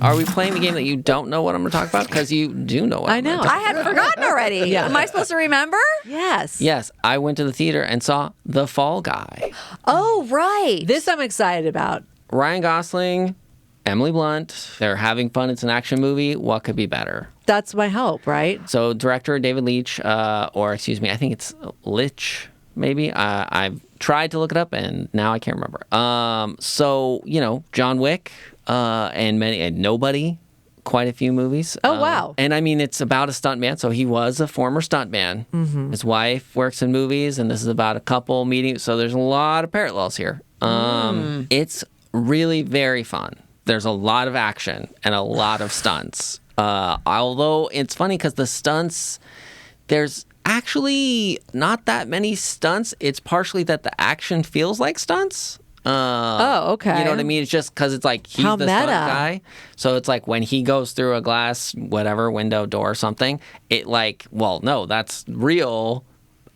Are we playing the game that you don't know what I'm going to talk about? Because you do know what I know. I had forgotten already. Am I supposed to remember? Yes. Yes, I went to the theater and saw The Fall Guy. Oh, right. This I'm excited about. Ryan Gosling, Emily Blunt, they're having fun. It's an action movie. What could be better? That's my hope, right? So director David Leitch, or excuse me, I think it's Leitch, maybe. I've tried to look it up and now I can't remember. So, John Wick and Nobody, quite a few movies. Oh, wow. And I mean, it's about a stuntman. So he was a former stuntman. Mm-hmm. His wife works in movies, and this is about a couple meeting. So there's a lot of parallels here. It's really very fun. There's a lot of action and a lot of stunts. Although it's funny because the stunts, there's actually not that many stunts. It's partially that the action feels like stunts. Okay. You know what I mean? It's just because it's like he's How the meta. stunt guy. So it's like when he goes through a glass, whatever, window, door, something, no, that's real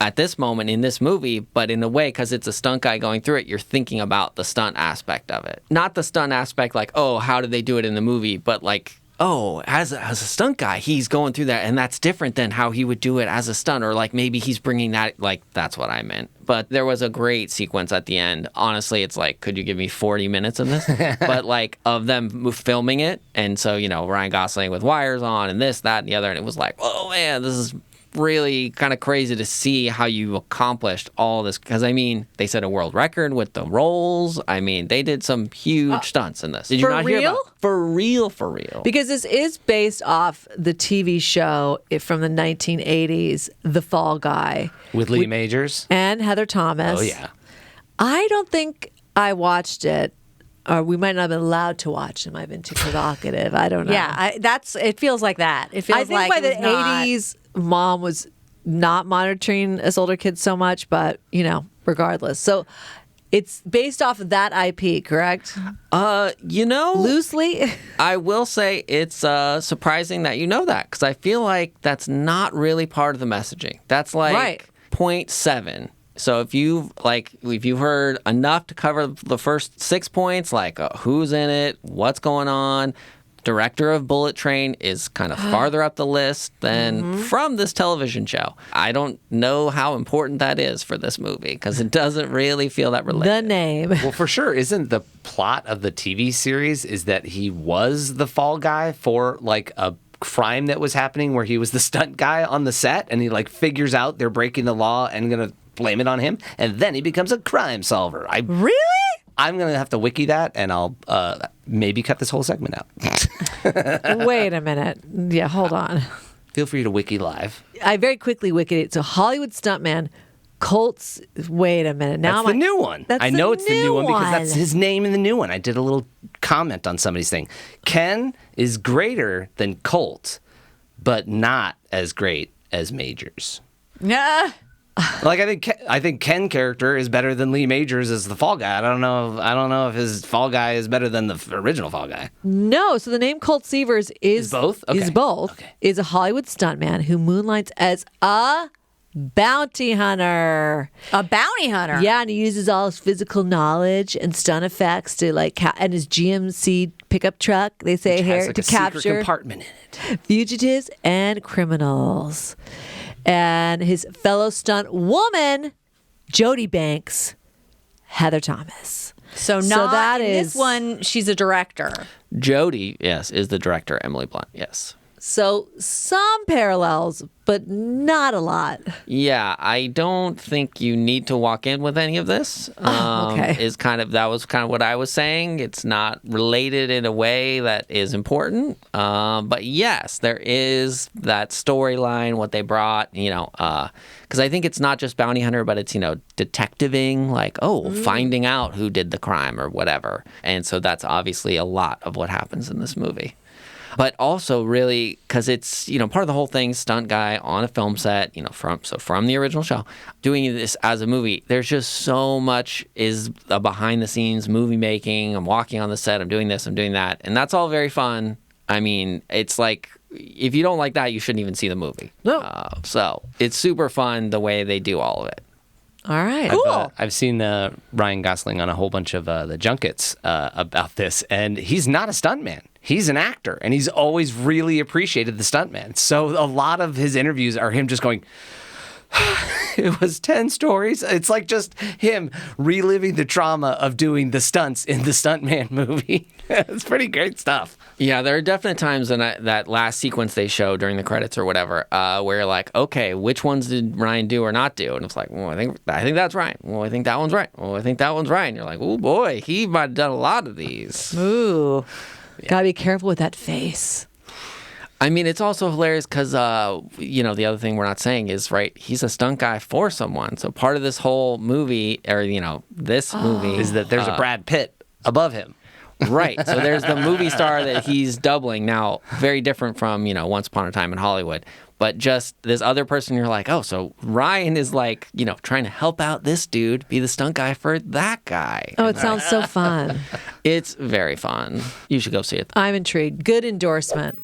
at this moment in this movie, but in a way, because it's a stunt guy going through it, you're thinking about the stunt aspect of it. Not the stunt aspect like, oh, how did they do it in the movie? But like, oh, as a stunt guy, he's going through that, and that's different than how he would do it as a stunt, or like maybe he's bringing that, like, that's what I meant. But there was a great sequence at the end. Honestly, it's like, could you give me 40 minutes of this? But like, of them filming it, and so, Ryan Gosling with wires on, and this, that, and the other, and it was like, oh man, this is really kind of crazy to see how you accomplished all this, because I mean, they set a world record with the rolls. I mean, they did some huge stunts in this. Did you not hear about? For real. Because this is based off the TV show from the 1980s, The Fall Guy. With Lee Majors? And Heather Thomas. Oh, yeah. I don't think I watched it. Or we might not have been allowed to watch them. I've been too provocative. I don't know. Yeah, it feels like that. It feels I think like by it the was not- 80s, mom was not monitoring us older kids so much, but, regardless. So it's based off of that IP, correct? Loosely? I will say it's surprising that you know that, because I feel like that's not really part of the messaging. That's like Right. 0.7. So if you've heard enough to cover the first 6 points, like who's in it, what's going on, director of Bullet Train is kind of farther up the list than from this television show. I don't know how important that is for this movie, because it doesn't really feel that related. The name. Well, for sure. Isn't the plot of the TV series is that he was the fall guy for like a crime that was happening where he was the stunt guy on the set, and he like figures out they're breaking the law and gonna blame it on him, and then he becomes a crime solver. Really? I'm gonna have to wiki that, and I'll maybe cut this whole segment out. Wait a minute. Yeah, hold on. Feel free to wiki live. I very quickly wikied it. So Hollywood stuntman, Colts. Wait a minute. Now That's the new one. That's I know it's the new one because one. that's his name in the new one. I did a little comment on somebody's thing. Ken is greater than Colt, but not as great as Majors. Yeah. Like I think Ken character is better than Lee Majors as the Fall Guy. I don't know if his Fall Guy is better than the original Fall Guy. No, so the name Colt Seavers is both? Okay. Is both. Okay. Is a Hollywood stuntman who moonlights as a bounty hunter. A bounty hunter. Yeah, and he uses all his physical knowledge and stunt effects to and his GMC pickup truck. They say Which here has like to a secret capture compartment in it. fugitives and criminals. And his fellow stunt woman, Jody Banks, Heather Thomas. So that in is this one, she's a director. Jody, yes, is the director. Emily Blunt, yes. So some parallels, but not a lot. Yeah, I don't think you need to walk in with any of this. Okay. That was kind of what I was saying. It's not related in a way that is important. But yes, there is that storyline, what they brought, because I think it's not just bounty hunter, but it's, detectiving, like, finding out who did the crime or whatever. And so that's obviously a lot of what happens in this movie. But also really, because it's, part of the whole thing, stunt guy on a film set, from the original show, doing this as a movie, there's just so much is a behind the scenes movie making. I'm walking on the set, I'm doing this, I'm doing that. And that's all very fun. I mean, it's like, if you don't like that, you shouldn't even see the movie. No. So it's super fun the way they do all of it. All right. Cool. I've seen Ryan Gosling on a whole bunch of the junkets about this, and he's not a stuntman. he's an actor and he's always really appreciated the stuntman. So a lot of his interviews are him just going, it was 10 stories. It's like just him reliving the trauma of doing the stunts in the Stuntman movie. It's pretty great stuff. Yeah, there are definite times in that last sequence they show during the credits or whatever, where you're like, okay, which ones did Ryan do or not do? And it's like, well, I think that's Ryan. Well, I think that one's right. Well, I think that one's Ryan. You're like, oh boy, he might have done a lot of these. Ooh. Gotta be careful with that face. I mean, it's also hilarious because, the other thing we're not saying is, right, he's a stunt guy for someone. So part of this whole movie, or, this movie Is that there's a Brad Pitt above him. Right. So there's the movie star that he's doubling. Now, very different from, Once Upon a Time in Hollywood. But just this other person, you're like, oh, so Ryan is like, trying to help out this dude, be the stunt guy for that guy. Oh, it sounds so fun. It's very fun. You should go see it. I'm intrigued. Good endorsement.